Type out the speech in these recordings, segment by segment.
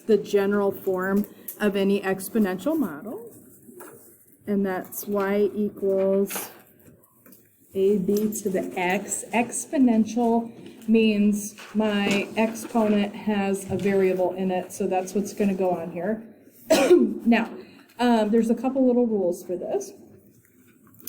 the general form of any exponential model, and that's y equals ab to the x. Exponential means my exponent has a variable in it, so that's what's going to go on here. Now, there's a couple little rules for this.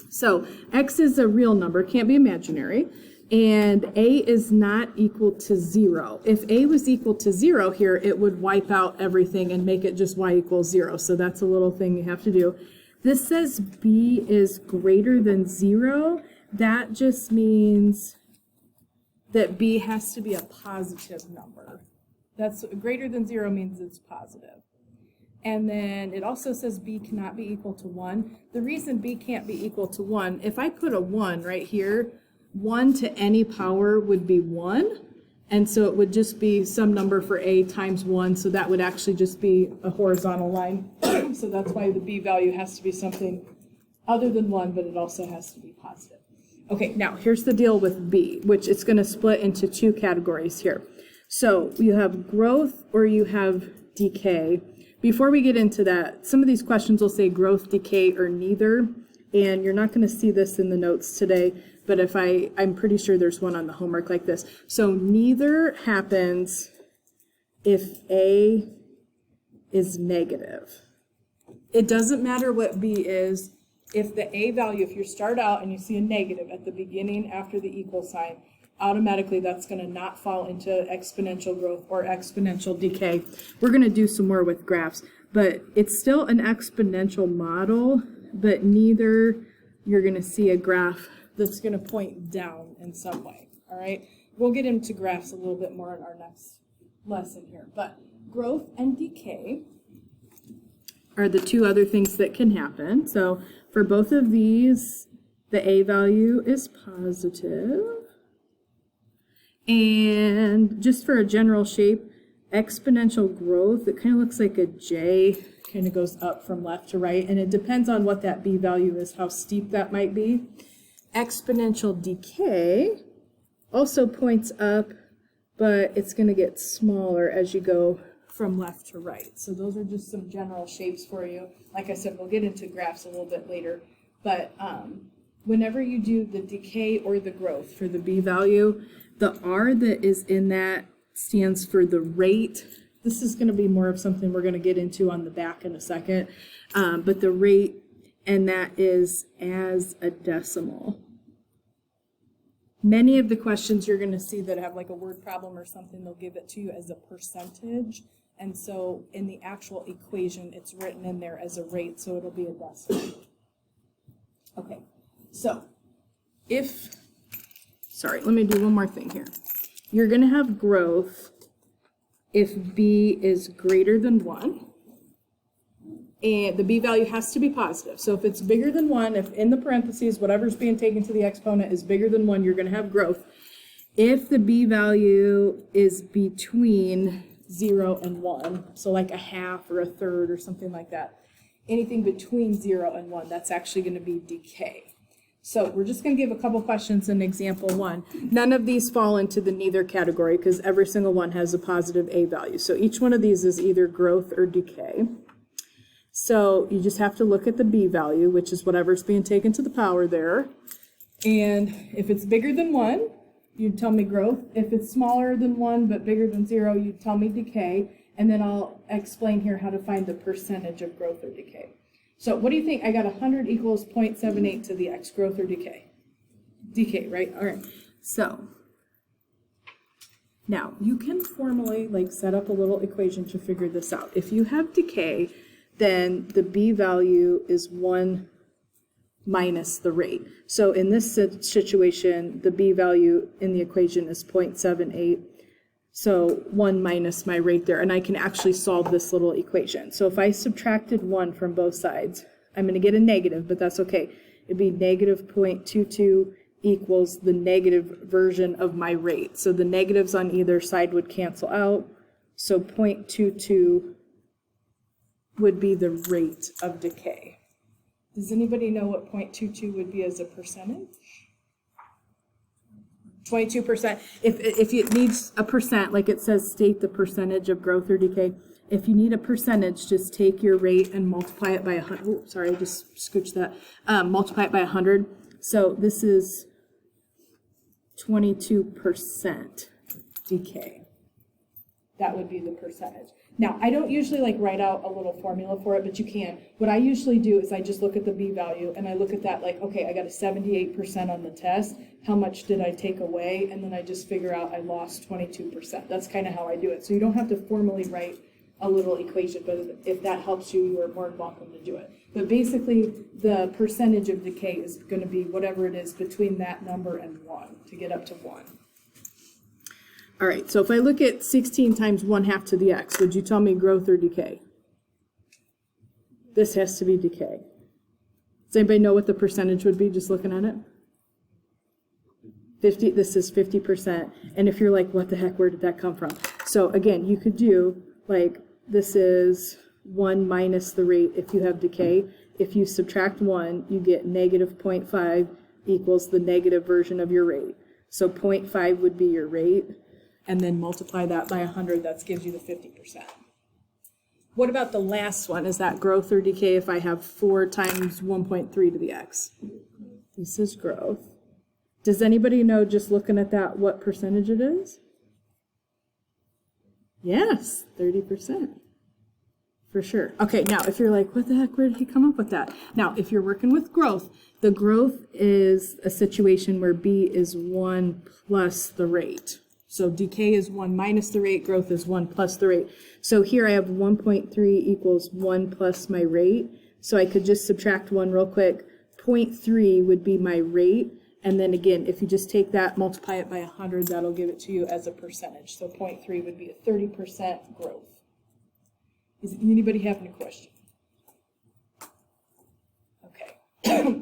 So x is a real number, can't be imaginary, and a is not equal to 0. If a was equal to 0 here, it would wipe out everything and make it just y equals 0. So that's a little thing you have to do. This says b is greater than 0. That just means that b has to be a positive number. That's greater than 0 means it's positive. And then it also says b cannot be equal to 1. The reason b can't be equal to 1, if I put a 1 right here, 1 to any power would be 1. And so it would just be some number for a times 1. So that would actually just be a horizontal line. So that's why the b value has to be something other than 1, but it also has to be positive. Okay, now here's the deal with b, which it's going to split into two categories here. So you have growth or you have decay. Before we get into that, some of these questions will say growth, decay, or neither, and you're not going to see this in the notes today, but I'm pretty sure there's one on the homework like this. So neither happens if A is negative. It doesn't matter what B is. If the A value, if you start out and you see a negative at the beginning after the equal sign, automatically that's going to not fall into exponential growth or exponential decay. We're going to do some more with graphs, but it's still an exponential model, but neither you're going to see a graph that's going to point down in some way, all right? We'll get into graphs a little bit more in our next lesson here, but growth and decay are the two other things that can happen. So for both of these, the A value is positive. And just for a general shape, exponential growth, it kind of looks like a J, kind of goes up from left to right, and it depends on what that B value is, how steep that might be. Exponential decay also points up, but it's going to get smaller as you go from left to right. So those are just some general shapes for you. Like I said, we'll get into graphs a little bit later, but whenever you do the decay or the growth for the B value, the R that is in that stands for the rate. This is going to be more of something we're going to get into on the back in a second, but the rate, and that is as a decimal. Many of the questions you're going to see that have like a word problem or something, they'll give it to you as a percentage, and so in the actual equation, it's written in there as a rate, so it'll be a decimal. Okay, so let me do one more thing here. You're going to have growth if B is greater than 1, and the B value has to be positive. So if it's bigger than 1, if in the parentheses, whatever's being taken to the exponent is bigger than 1, you're going to have growth. If the B value is between 0 and 1, so like a half or a third or something like that, anything between 0 and 1, that's actually going to be decay. So we're just going to give a couple questions in example 1. None of these fall into the neither category because every single one has a positive A value. So each one of these is either growth or decay. So you just have to look at the B value, which is whatever's being taken to the power there. And if it's bigger than 1, you'd tell me growth. If it's smaller than 1 but bigger than 0, you'd tell me decay. And then I'll explain here how to find the percentage of growth or decay. So what do you think? I got 100 equals 0.78 to the x, growth or decay? Decay, right? All right. So now you can formally set up a little equation to figure this out. If you have decay, then the B value is 1 minus the rate. So in this situation, the B value in the equation is 0.78. So 1 minus my rate there, and I can actually solve this little equation. So if I subtracted 1 from both sides, I'm going to get a negative, but that's okay. It'd be negative 0.22 equals the negative version of my rate. So the negatives on either side would cancel out. So 0.22 would be the rate of decay. Does anybody know what 0.22 would be as a percentage? 22%. If it needs a percent, like it says, state the percentage of growth or decay. If you need a percentage, just take your rate and multiply it by 100. Oh, sorry, I just scooched that. Multiply it by 100. So this is 22% decay. That would be the percentage. Now, I don't usually like write out a little formula for it, but you can. What I usually do is I just look at the B value and I look at that like, okay, I got a 78% on the test. How much did I take away? And then I just figure out I lost 22%. That's kind of how I do it. So you don't have to formally write a little equation, but if that helps you, you are more than welcome to do it. But basically, the percentage of decay is going to be whatever it is between that number and 1 to get up to 1. All right, so if I look at 16 times 1/2 to the x, would you tell me growth or decay? This has to be decay. Does anybody know what the percentage would be just looking at it? 50, this is 50%. And if you're like, what the heck, where did that come from? So again, you could do like, this is 1 minus the rate if you have decay. If you subtract 1, you get negative 0.5 equals the negative version of your rate. So 0.5 would be your rate, and then multiply that by 100, that gives you the 50%. What about the last one? Is that growth or decay if I have 4 times 1.3 to the x? This is growth. Does anybody know, just looking at that, what percentage it is? Yes, 30%. For sure. Okay, now if you're like, what the heck, where did he come up with that? Now, if you're working with growth, the growth is a situation where B is 1 plus the rate. So decay is 1 minus the rate, growth is 1 plus the rate. So here I have 1.3 equals 1 plus my rate. So I could just subtract 1 real quick. 0.3 would be my rate. And then again, if you just take that, multiply it by 100, that'll give it to you as a percentage. So 0.3 would be a 30% growth. Does anybody have any question? Okay.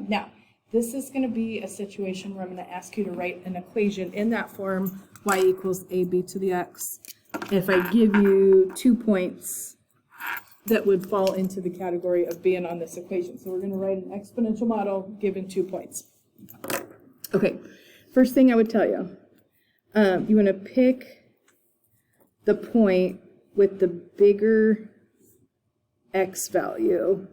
Now, this is going to be a situation where I'm going to ask you to write an equation in that form, y equals ab to the x. If I give you 2 points, that would fall into the category of being on this equation. So we're going to write an exponential model given 2 points. Okay, first thing I would tell you, you want to pick the point with the bigger x value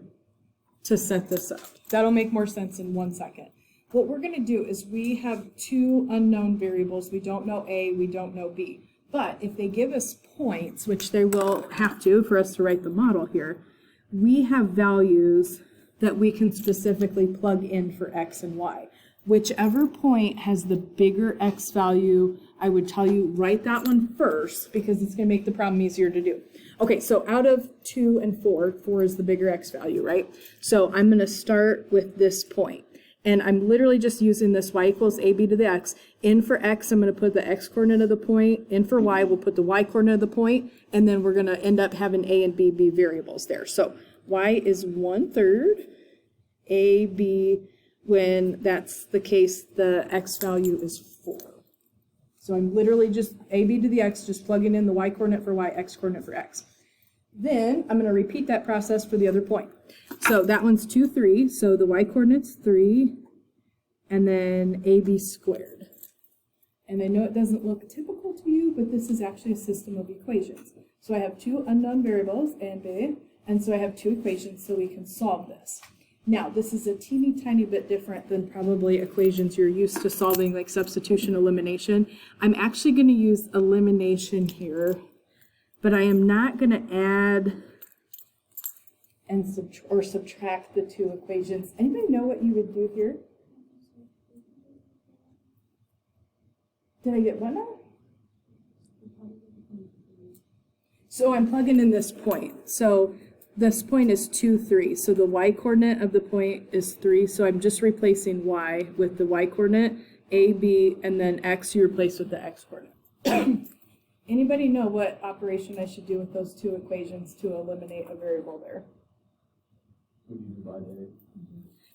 to set this up. That'll make more sense in 1 second. What we're going to do is we have 2 unknown variables. We don't know A, we don't know B. But if they give us points, which they will have to for us to write the model here, we have values that we can specifically plug in for x and y. Whichever point has the bigger x value, I would tell you write that one first because it's going to make the problem easier to do. Okay, so out of 2 and 4, 4 is the bigger x value, right? So I'm going to start with this point. And I'm literally just using this y equals ab to the x. In for x, I'm going to put the x coordinate of the point. In for y, we'll put the y coordinate of the point. And then we're going to end up having a and b be variables there. So y is 1/3, ab. When that's the case, the x value is 4. So I'm literally just ab to the x, just plugging in the y coordinate for y, x coordinate for x. Then I'm going to repeat that process for the other point. So that one's 2, 3. So the y coordinate's 3, and then ab squared. And I know it doesn't look typical to you, but this is actually a system of equations. So I have 2 unknown variables, a and b, and so I have 2 equations, so we can solve this. Now, this is a teeny tiny bit different than probably equations you're used to solving, like substitution, elimination. I'm actually going to use elimination here, but I am not going to add and subtract the 2 equations. Anybody know what you would do here? Did I get one now? So I'm plugging in this point. So this point is 2, 3. So the y coordinate of the point is 3. So I'm just replacing y with the y coordinate, a, b, and then x you replace with the x coordinate. Anybody know what operation I should do with those 2 equations to eliminate a variable there? Would you divide A?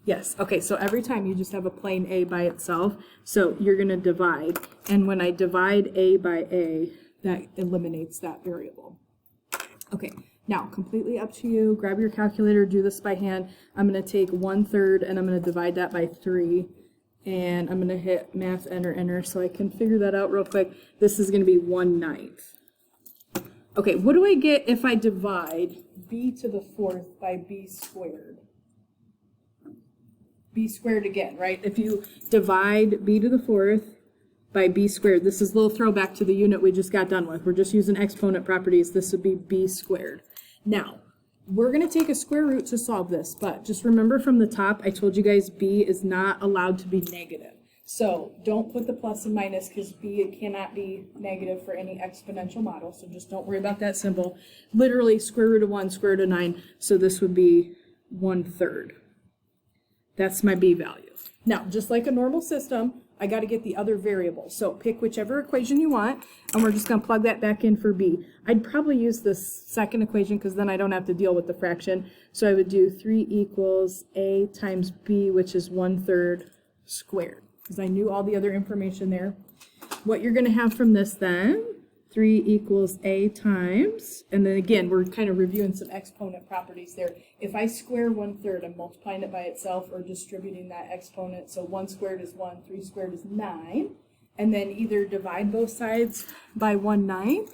Yes. Okay, so every time you just have a plain a by itself, so you're going to divide. And when I divide a by a, that eliminates that variable. Okay. Now, completely up to you. Grab your calculator, do this by hand. I'm going to take 1/3 and I'm going to divide that by 3. And I'm gonna hit math, enter, so I can figure that out real quick. This is gonna be 1/9. Okay, what do I get if I divide b to the 4th by b squared? B squared again, right? If you divide b to the 4th by b squared, this is a little throwback to the unit we just got done with. We're just using exponent properties. This would be b squared. Now, we're going to take a square root to solve this, but just remember from the top, I told you guys b is not allowed to be negative. So don't put the plus and minus because b cannot be negative for any exponential model. So just don't worry about that symbol. Literally square root of 1, square root of 9. So this would be 1/3. That's my b value. Now, just like a normal system, I got to get the other variables. So pick whichever equation you want, and we're just going to plug that back in for b. I'd probably use this second equation because then I don't have to deal with the fraction. So I would do 3 equals a times b, which is 1/3 squared, because I knew all the other information there. What you're going to have from this then, 3 equals a times, and then again, we're kind of reviewing some exponent properties there. If I square 1/3, I'm multiplying it by itself or distributing that exponent. So 1 squared is 1, 3 squared is 9. And then either divide both sides by 1/9,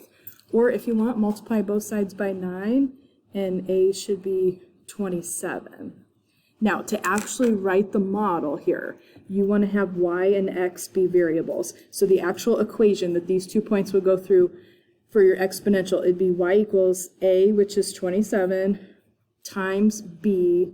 or if you want, multiply both sides by 9, and a should be 27. Now, to actually write the model here, you want to have y and x be variables. So the actual equation that these 2 points would go through for your exponential, it'd be y equals a, which is 27, times b,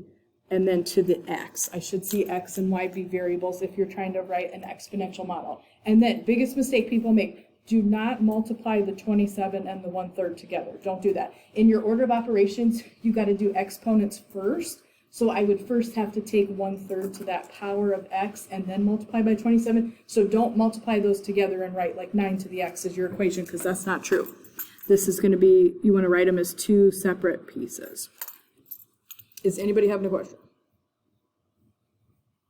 and then to the x. I should see x and y be variables if you're trying to write an exponential model. And then, biggest mistake people make, do not multiply the 27 and the 1/3 together. Don't do that. In your order of operations, you got to do exponents first. So I would first have to take 1/3 to that power of x and then multiply by 27. So don't multiply those together and write like 9 to the x as your equation, because that's not true. This is going to be, you want to write them as 2 separate pieces. Is anybody having a question?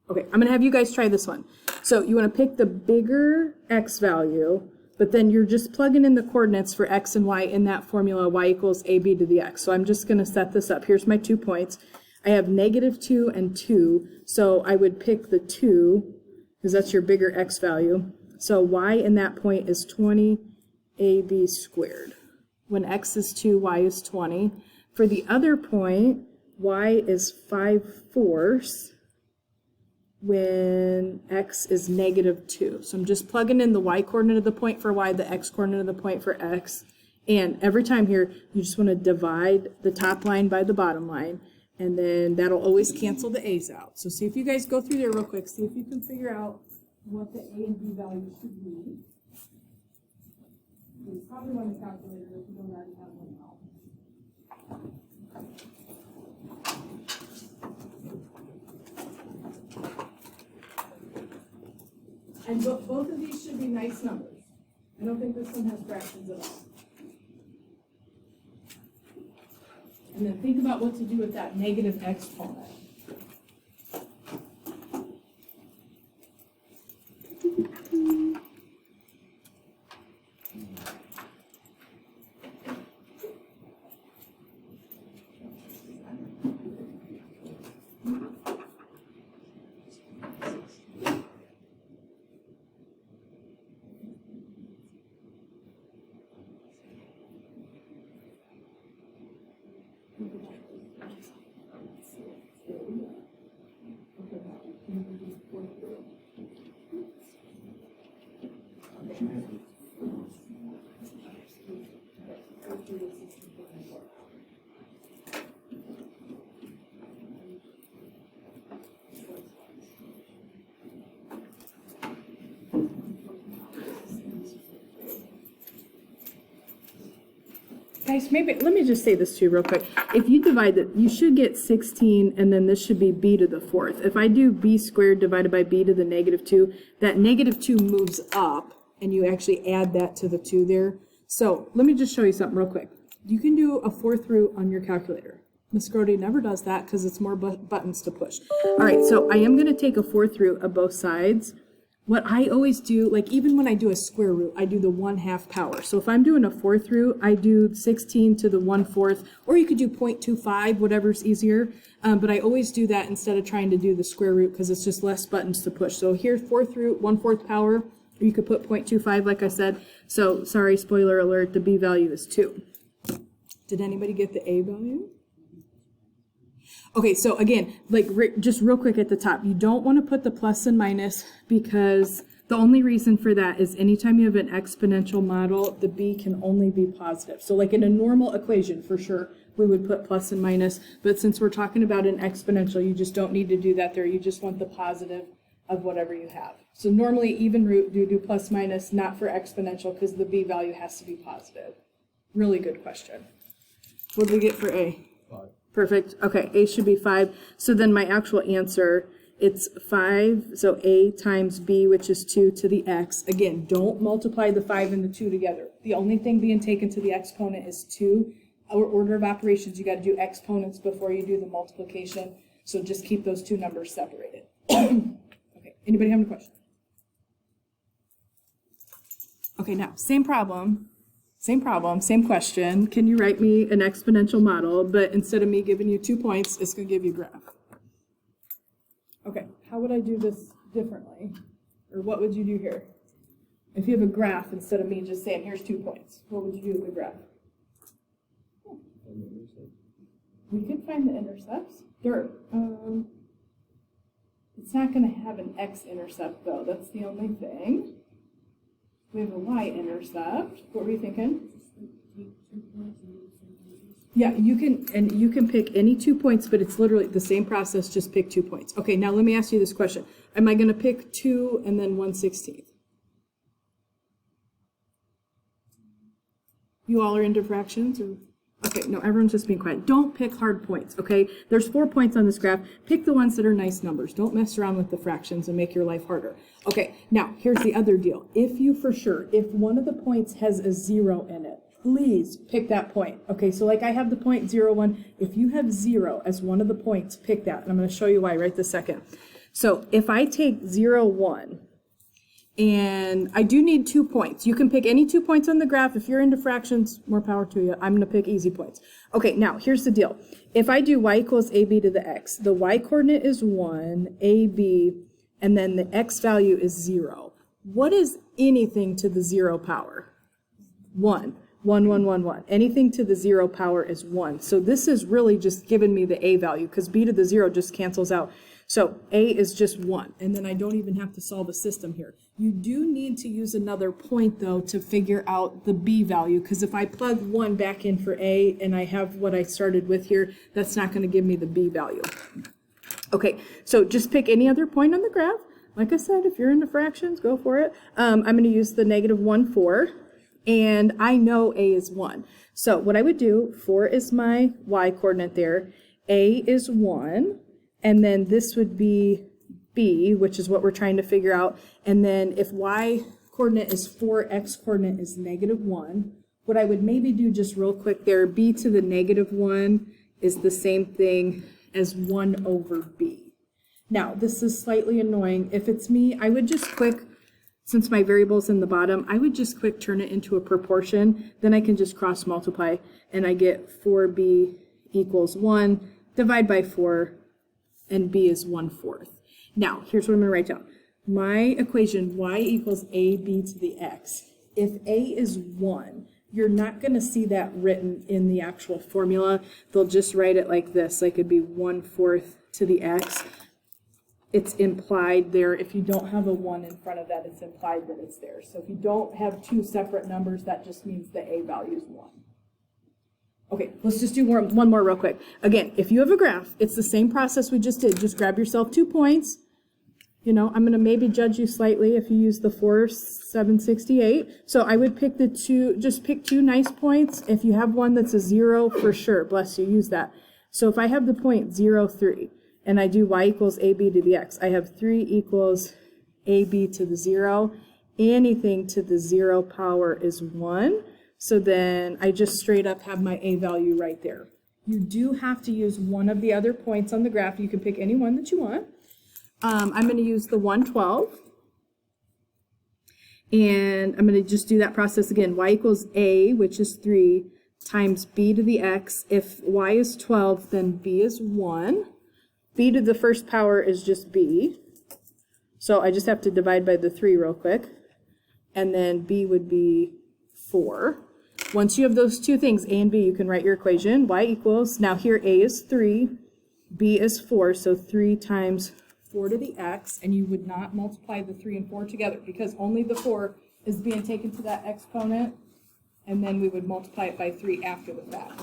Okay, I'm going to have you guys try this one. So you want to pick the bigger x value, but then you're just plugging in the coordinates for x and y in that formula, y equals ab to the x. So I'm just going to set this up. Here's my 2 points. I have -2 and 2, so I would pick the 2, because that's your bigger x value. So y in that point is 20 ab squared. When x is 2, y is 20. For the other point, y is 5/4 when x is -2. So I'm just plugging in the y coordinate of the point for y, the x coordinate of the point for x. And every time here, you just want to divide the top line by the bottom line. And then that'll always cancel the a's out. So see if you guys go through there real quick. See if you can figure out what the a and b values should be. You probably want a calculator if you don't already have one now. And both of these should be nice numbers. I don't think this one has fractions at all. And then think about what to do with that negative exponent. Guys, maybe, let me just say this to you real quick. If you divide it, you should get 16, and then this should be b to the 4th. If I do b squared divided by b to the -2, that -2 moves up, and you actually add that to the 2 there. So let me just show you something real quick. You can do a 4th root on your calculator. Miss Grody never does that because it's more buttons to push. All right, so I am going to take a 4th root of both sides what I always do, like even when I do a square root, I do the 1/2 power. So if I'm doing a 4th root, I do 16 to the 1/4, or you could do 0.25, whatever's easier. But I always do that instead of trying to do the square root because it's just less buttons to push. So here, 4th root, 1/4 power, or you could put 0.25 like I said. So sorry, spoiler alert, the B value is 2. Did anybody get the A value? Okay, so again, like just real quick at the top, you don't want to put the plus and minus because the only reason for that is anytime you have an exponential model, the B can only be positive. So like in a normal equation, for sure, we would put plus and minus, but since we're talking about an exponential, you just don't need to do that there. You just want the positive of whatever you have. So normally even root, you do plus minus, not for exponential because the B value has to be positive. Really good question. What did we get for A? 5. Perfect. Okay, A should be 5. So then my actual answer, it's 5, so A times B, which is 2 to the X. Again, don't multiply the 5 and the 2 together. The only thing being taken to the exponent is 2. Our order of operations, you got to do exponents before you do the multiplication. So just keep those two numbers separated. Okay, anybody have any questions? Okay, now, same problem. Same question. Can you write me an exponential model, but instead of me giving you 2 points, it's going to give you a graph. Okay, how would I do this differently? Or what would you do here? If you have a graph, instead of me just saying, here's 2 points, what would you do with the graph? We could find the intercepts. It's not going to have an x-intercept, though. That's the only thing. We have a y-intercept. What were you thinking? Yeah, you can pick any 2 points, but it's literally the same process, just pick 2 points. Okay, now let me ask you this question. Am I going to pick 2 and then 1/16? You all are into fractions? Or? Okay, no, everyone's just being quiet. Don't pick hard points, okay? There's 4 points on this graph. Pick the ones that are nice numbers. Don't mess around with the fractions and make your life harder. Okay, now, here's the other deal. If one of the points has a 0 in it, please pick that point. Okay, so like I have the point 0, 1. If you have 0 as one of the points, pick that. And I'm going to show you why right this second. So if I take 0, 1, and I do need 2 points. You can pick any 2 points on the graph. If you're into fractions, more power to you. I'm going to pick easy points. Okay, now here's the deal. If I do y equals ab to the x, the y coordinate is 1, ab, and then the x value is 0. What is anything to the 0 power? 1. 1, 1, 1, 1. Anything to the 0 power is 1. So this is really just giving me the a value because b to the 0 just cancels out. So a is just 1, and then I don't even have to solve a system here. You do need to use another point, though, to figure out the b value, because if I plug 1 back in for a and I have what I started with here, that's not going to give me the b value. Okay, so just pick any other point on the graph. Like I said, if you're into fractions, go for it. I'm going to use the -1, 4, and I know a is 1. So what I would do, 4 is my y coordinate there, a is 1, and then this would be b, which is what we're trying to figure out. And then if y coordinate is 4, x coordinate is -1, what I would maybe do just real quick there, b to the -1 is the same thing as 1 over b. Now, this is slightly annoying. If it's me, I would just since my variable's in the bottom, I would just turn it into a proportion. Then I can just cross multiply, and I get 4b equals 1, divide by 4, and b is 1/4. Now, here's what I'm going to write down. My equation, y equals ab to the x. If a is 1, you're not going to see that written in the actual formula. They'll just write it like this, like it'd be 1/4 to the x. It's implied there. If you don't have a 1 in front of that, it's implied that it's there. So if you don't have 2 separate numbers, that just means the a value is 1. Okay, let's just do one more real quick. Again, if you have a graph, it's the same process we just did. Just grab yourself 2 points. You know, I'm going to maybe judge you slightly if you use the 4, 7, 68. So I would pick just pick 2 nice points. If you have one that's a 0, for sure, bless you, use that. So if I have the point 0, 3, and I do y equals ab to the x, I have 3 equals ab to the 0. Anything to the 0 power is 1. So then I just straight up have my a value right there. You do have to use one of the other points on the graph. You can pick any one that you want. I'm going to use the 112. And I'm going to just do that process again. Y equals A, which is 3, times b to the x. If y is 12, then b is 1. B to the first power is just b. So I just have to divide by the 3 real quick. And then b would be 4. Once you have those two things, a and b, you can write your equation. Y equals, now here a is 3, b is 4, so 3 times 4 to the x, and you would not multiply the 3 and 4 together because only the 4 is being taken to that exponent, and then we would multiply it by 3 after the fact.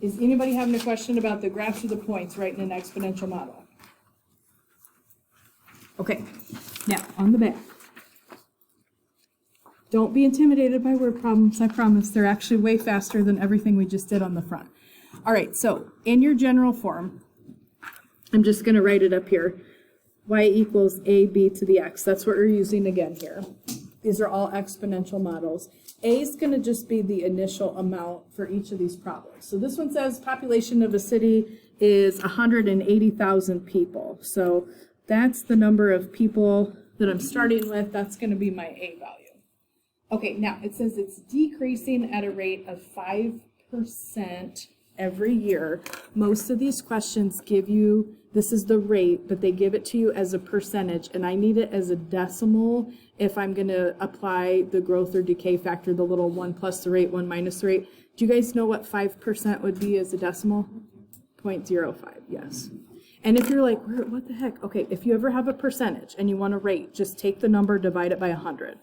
Is anybody having a question about the graphs of the points right in an exponential model? Okay, now on the back. Don't be intimidated by word problems, I promise. They're actually way faster than everything we just did on the front. All right, so in your general form, I'm just going to write it up here. Y equals AB to the x. That's what we're using again here. These are all exponential models. A is going to just be the initial amount for each of these problems. So this one says population of a city is 180,000 people. So that's the number of people that I'm starting with. That's going to be my A value. Okay, now it says it's decreasing at a rate of 5% every year. Most of these questions give you, this is the rate, but they give it to you as a percentage, and I need it as a decimal if I'm going to apply the growth or decay factor, the little 1 plus the rate, 1 minus the rate. Do you guys know what 5% would be as a decimal? 0.05, yes. And if you're like, what the heck? Okay, if you ever have a percentage and you want a rate, just take the number, divide it by 100.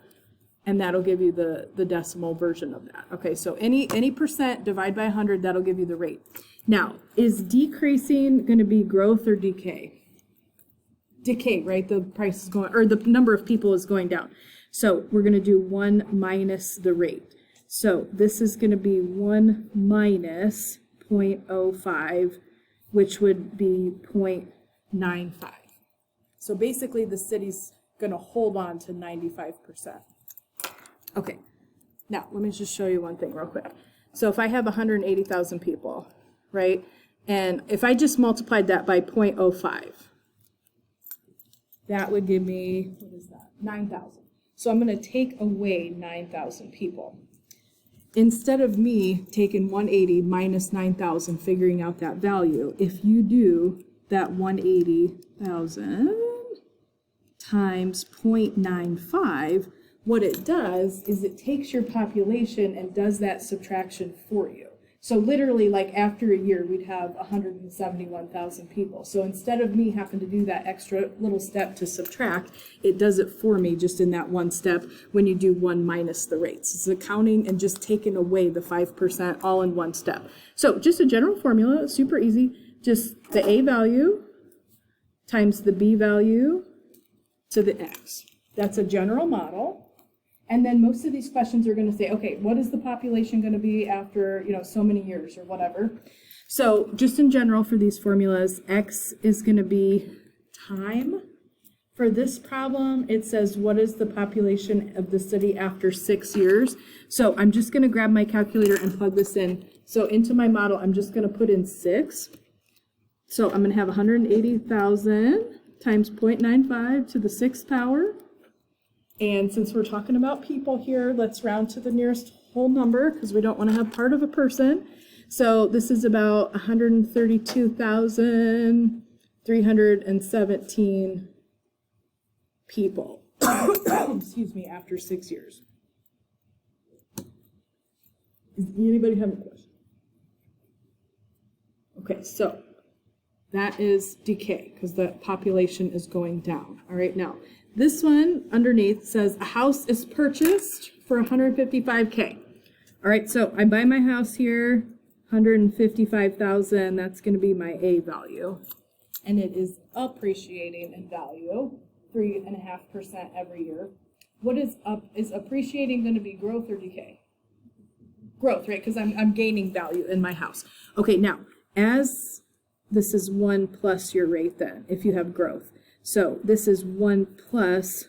And that'll give you the decimal version of that. Okay, so any percent, divide by 100, that'll give you the rate. Now, is decreasing going to be growth or decay? Decay, right? The price is going, or the number of people is going down. So we're going to do 1 minus the rate. So this is going to be 1 minus 0.05, which would be 0.95. So basically the city's going to hold on to 95%. Okay, now let me just show you one thing real quick. So if I have 180,000 people, right, and if I just multiplied that by 0.05, that would give me, what is that, 9,000. So I'm going to take away 9,000 people. Instead of me taking 180 minus 9,000, figuring out that value, if you do that 180,000 times 0.95, what it does is it takes your population and does that subtraction for you. So literally, like after a year, we'd have 171,000 people. So instead of me having to do that extra little step to subtract, it does it for me just in that one step when you do 1 minus the rates. It's accounting and just taking away the 5% all in one step. So just a general formula, super easy. Just the A value times the B value to the X. That's a general model. And then most of these questions are going to say, okay, what is the population going to be after, so many years or whatever. So just in general for these formulas, X is going to be time. For this problem, it says, what is the population of the city after 6 years? So I'm just going to grab my calculator and plug this in. So into my model, I'm just going to put in 6. So I'm going to have 180,000 times 0.95 to the 6th power. And since we're talking about people here, let's round to the nearest whole number because we don't want to have part of a person. So this is about 132,317 people, excuse me, after 6 years. Does anybody have a question? Okay, so that is decay because the population is going down. All right, now this one underneath says a house is purchased for 155K. All right, so I buy my house here, 155,000. That's going to be my A value, and it is appreciating in value, 3.5% every year. What is appreciating going to be growth or decay? Growth, right? Because I'm gaining value in my house. Okay, now as this is 1 plus your rate then, if you have growth. So this is 1 plus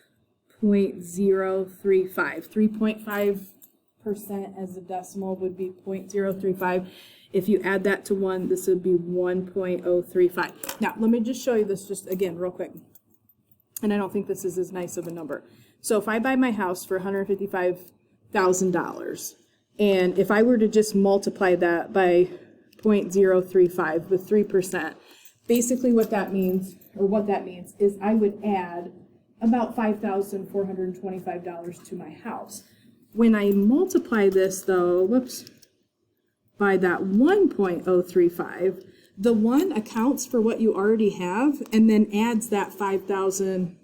0.035. 3.5% as a decimal would be 0.035. If you add that to 1, this would be 1.035. Now, let me just show you this just again real quick. And I don't think this is as nice of a number. So if I buy my house for $155,000, and if I were to just multiply that by 0.035 with 3%, basically what that means is I would add about $5,425 to my house. When I multiply this though, by that 1.035, the one accounts for what you already have and then adds that 5,000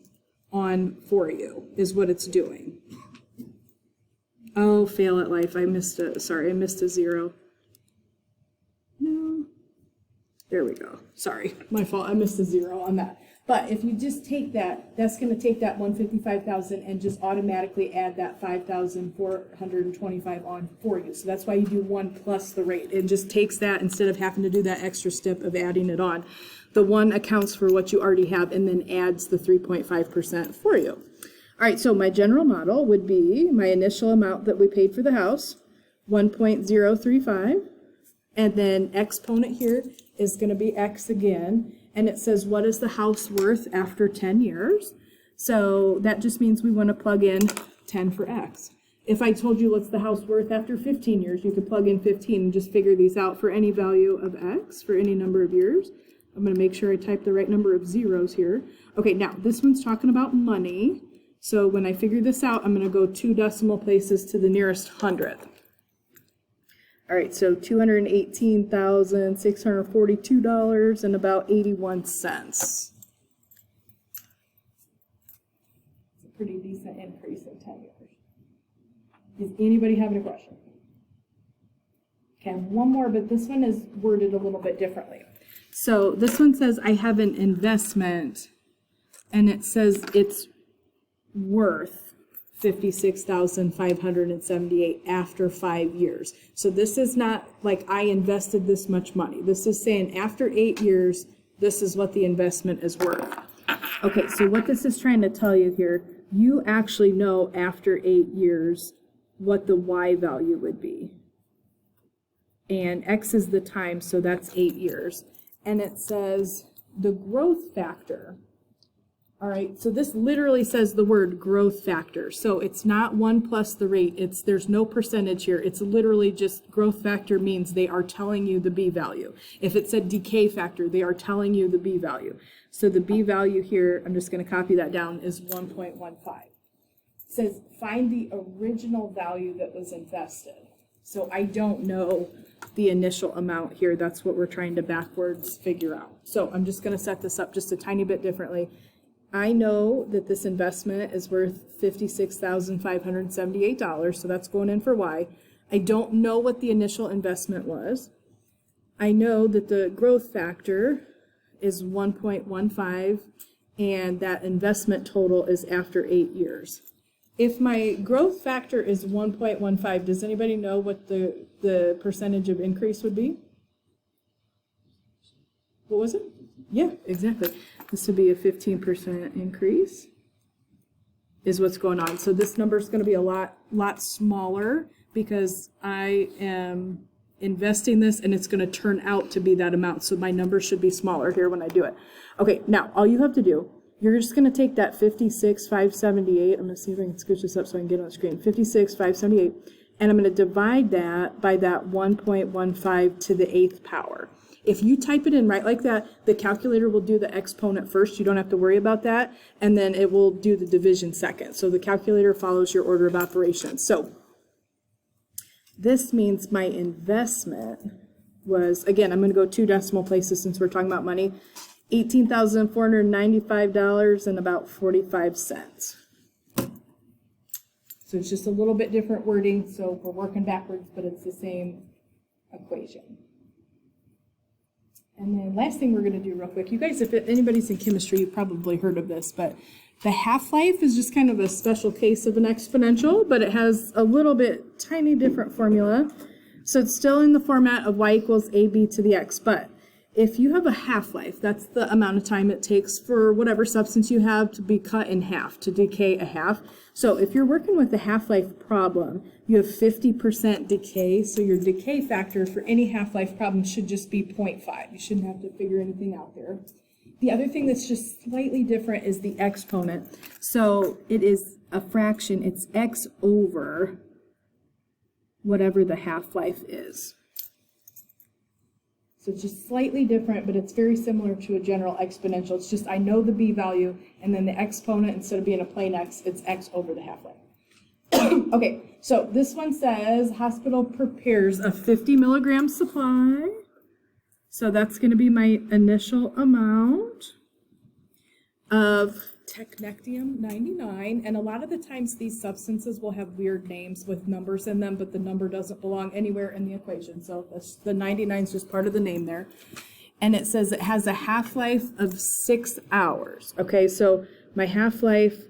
on for you, is what it's doing. Oh, fail at life. I missed a zero. No. There we go. Sorry, my fault. I missed a zero on that. But if you just take that, that's going to take that 155,000 and just automatically add that 5,425 on for you. So that's why you do 1 plus the rate. It just takes that instead of having to do that extra step of adding it on. The one accounts for what you already have and then adds the 3.5% for you. All right, so my general model would be my initial amount that we paid for the house, 1.035, and then exponent here is going to be x again. And it says, what is the house worth after 10 years? So that just means we want to plug in 10 for x. If I told you what's the house worth after 15 years, you could plug in 15 and just figure these out for any value of x for any number of years. I'm going to make sure I type the right number of zeros here. Okay, now this one's talking about money. So when I figure this out, I'm going to go 2 decimal places to the nearest hundredth. All right, so $218,642 and about 81 cents. It's a pretty decent increase in 10 years. Does anybody have any questions? Okay, one more, but this one is worded a little bit differently. So this one says I have an investment, and it says it's worth $56,578 after 5 years. So this is not like I invested this much money. This is saying after 8 years, this is what the investment is worth. Okay, so what this is trying to tell you here, you actually know after 8 years what the Y value would be. And X is the time, so that's 8 years. And it says the growth factor. All right, so this literally says the word growth factor. So it's not 1 plus the rate. There's no percentage here. It's literally just growth factor means they are telling you the B value. If it said decay factor, they are telling you the B value. So the B value here, I'm just going to copy that down, is 1.15. It says find the original value that was invested. So I don't know the initial amount here. That's what we're trying to backwards figure out. So I'm just going to set this up just a tiny bit differently. I know that this investment is worth $56,578, so that's going in for Y. I don't know what the initial investment was. I know that the growth factor is 1.15, and that investment total is after 8 years. If my growth factor is 1.15, does anybody know what the percentage of increase would be? What was it? Yeah, exactly. This would be a 15% increase is what's going on. So this number is going to be a lot smaller because I am investing this and it's going to turn out to be that amount. So my number should be smaller here when I do it. Okay, now all you have to do, you're just going to take that 56,578. I'm going to see if I can scooch this up so I can get on the screen. 56,578, and I'm going to divide that by that 1.15 to the 8th power. If you type it in right like that, the calculator will do the exponent first. You don't have to worry about that. And then it will do the division second. So the calculator follows your order of operations. So this means my investment was, again, I'm going to go 2 decimal places since we're talking about money, $18,495 and about 45 cents. So it's just a little bit different wording. So we're working backwards, but it's the same equation. And then last thing we're going to do real quick, you guys, if anybody's in chemistry, you've probably heard of this, but the half-life is just kind of a special case of an exponential, but it has a little bit tiny different formula. So it's still in the format of y equals ab to the x, but if you have a half-life, that's the amount of time it takes for whatever substance you have to be cut in half, to decay a half. So if you're working with a half-life problem, you have 50% decay, so your decay factor for any half-life problem should just be 0.5. You shouldn't have to figure anything out there. The other thing that's just slightly different is the exponent. So it is a fraction, it's x over whatever the half-life is. So it's just slightly different, but it's very similar to a general exponential. It's just I know the b value, and then the exponent, instead of being a plain x, it's x over the half-life. Okay, so this one says hospital prepares a 50 milligram supply. So that's going to be my initial amount of technetium 99, and a lot of the times these substances will have weird names with numbers in them, but the number doesn't belong anywhere in the equation, so that's, the 99 is just part of the name there. And it says it has a half-life of 6 hours. Okay, so my half-life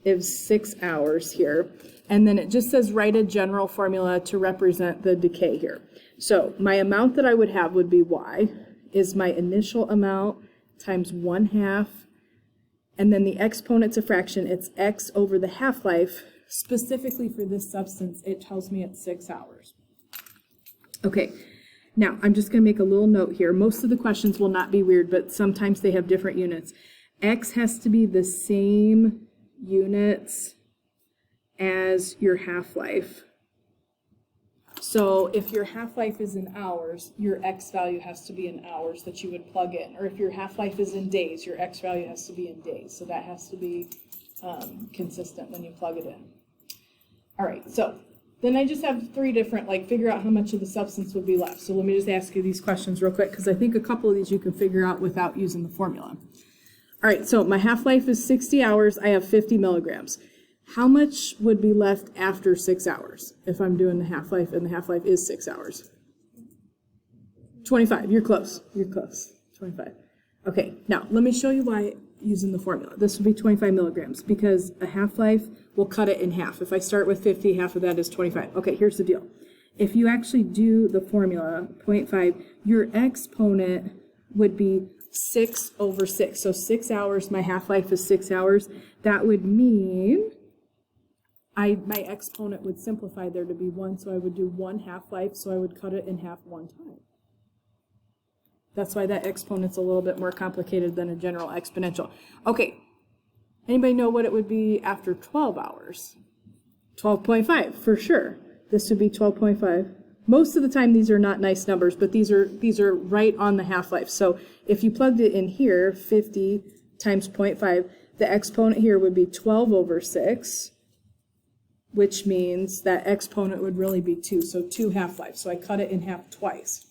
is 6 hours here, and then it just says write a general formula to represent the decay here. So my amount that I would have would be y is my initial amount times 1/2, and then the exponent's a fraction, it's x over the half-life. Specifically for this substance, it tells me it's 6 hours. Okay, now I'm just going to make a little note here. Most of the questions will not be weird, but sometimes they have different units. X has to be the same units as your half-life. So if your half-life is in hours, your x value has to be in hours that you would plug in. Or if your half-life is in days, your x value has to be in days. So that has to be consistent when you plug it in. All right, so then I just have 3 different, like figure out how much of the substance would be left. So let me just ask you these questions real quick, because I think a couple of these you can figure out without using the formula. All right, so my half-life is 60 hours. I have 50 milligrams. How much would be left after 6 hours if I'm doing the half-life and the half-life is 6 hours? 25. You're close. You're close. 25. Okay, now let me show you why using the formula. This would be 25 milligrams because a half-life will cut it in half. If I start with 50, half of that is 25. Okay, here's the deal. If you actually do the formula, 0.5, your exponent would be 6 over 6. So 6 hours, my half-life is 6 hours. That would mean my exponent would simplify there to be 1, so I would do 1 half-life, so I would cut it in half 1 time. That's why that exponent's a little bit more complicated than a general exponential. Okay, anybody know what it would be after 12 hours? 12.5, for sure. This would be 12.5. Most of the time these are not nice numbers, but these are right on the half-life. So if you plugged it in here, 50 times 0.5, the exponent here would be 12 over 6, which means that exponent would really be 2, so 2 half-lives. So I cut it in half twice.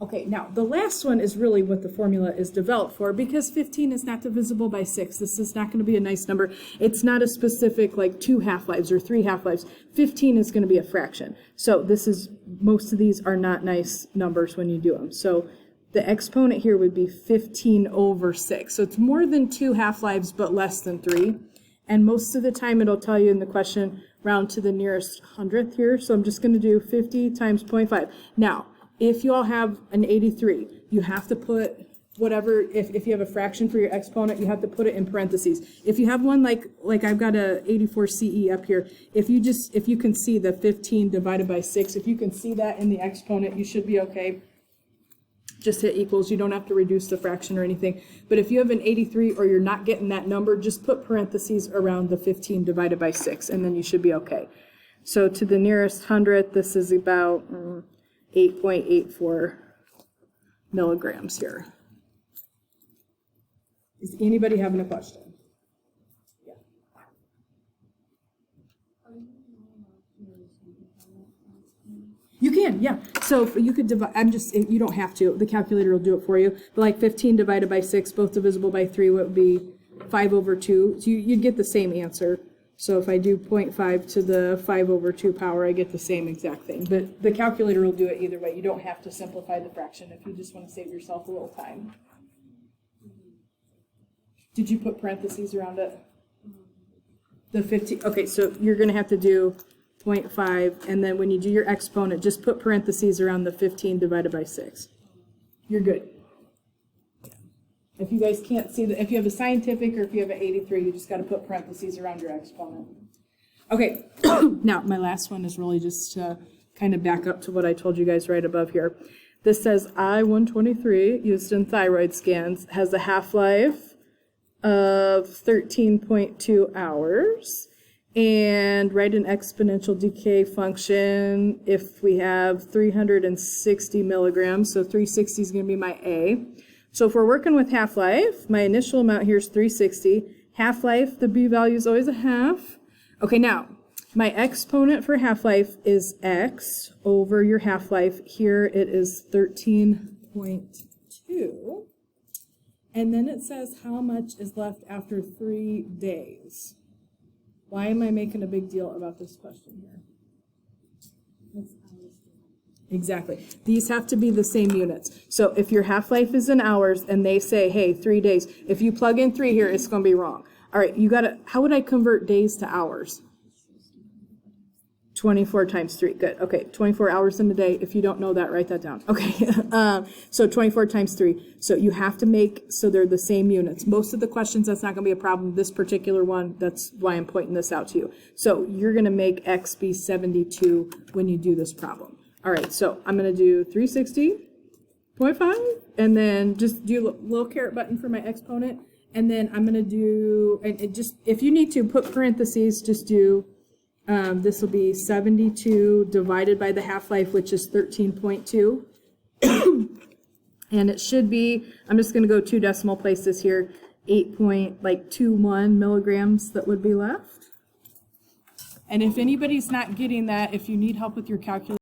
Okay, now the last one is really what the formula is developed for, because 15 is not divisible by 6. This is not going to be a nice number. It's not a specific like 2 half-lives or 3 half-lives. 15 is going to be a fraction. So most of these are not nice numbers when you do them. So the exponent here would be 15 over 6. So it's more than 2 half-lives, but less than 3. And most of the time it'll tell you in the question, round to the nearest hundredth here. So I'm just going to do 50 times 0.5. Now, if you all have an 83, you have to put whatever, if you have a fraction for your exponent, you have to put it in parentheses. If you have one like I've got a 84 CE up here, if you can see the 15 divided by 6, if you can see that in the exponent, you should be okay. Just hit equals. You don't have to reduce the fraction or anything. But if you have an 83 or you're not getting that number, just put parentheses around the 15 divided by 6, and then you should be okay. So to the nearest hundredth, this is about 8.84 milligrams here. Is anybody having a question? Yeah. You can, yeah. So you could divide, you don't have to, the calculator will do it for you. But like 15 divided by 6, both divisible by 3, would be 5 over 2. So you'd get the same answer. So if I do 0.5 to the 5 over 2 power, I get the same exact thing. But the calculator will do it either way. You don't have to simplify the fraction if you just want to save yourself a little time. Did you put parentheses around it? The 15, okay, so you're going to have to do 0.5, and then when you do your exponent, just put parentheses around the 15 divided by 6. You're good. If you guys can't see if you have a scientific or if you have an 83, you just got to put parentheses around your exponent. Okay, now my last one is really just to kind of back up to what I told you guys right above here. This says I-123 used in thyroid scans has a half-life of 13.2 hours. and write an exponential decay function if we have 360 milligrams. So 360 is going to be my A. So if we're working with half-life, my initial amount here is 360. Half-life, the B value is always a half. Okay, now, my exponent for half-life is x over your half-life. Here it is 13.2. And then it says how much is left after 3 days. Why am I making a big deal about this question here? Exactly. These have to be the same units. So if your half-life is in hours and they say, hey, 3 days, if you plug in 3 here, it's going to be wrong. All right, you got to, how would I convert days to hours? 24 times 3. Good. Okay, 24 hours in a day. If you don't know that, write that down. Okay, so 24 times 3. So you have to make, so they're the same units. Most of the questions, that's not going to be a problem. This particular one, that's why I'm pointing this out to you. So you're going to make x be 72 when you do this problem. All right, so I'm going to do 360.5, and then just do a little caret button for my exponent, and then I'm going to do, and it just, if you need to, put parentheses, just do, this will be 72 divided by the half-life, which is 13.2. And it should be, I'm just going to go 2 decimal places here, 8.21 milligrams that would be left. And if anybody's not getting that, if you need help with your calculator,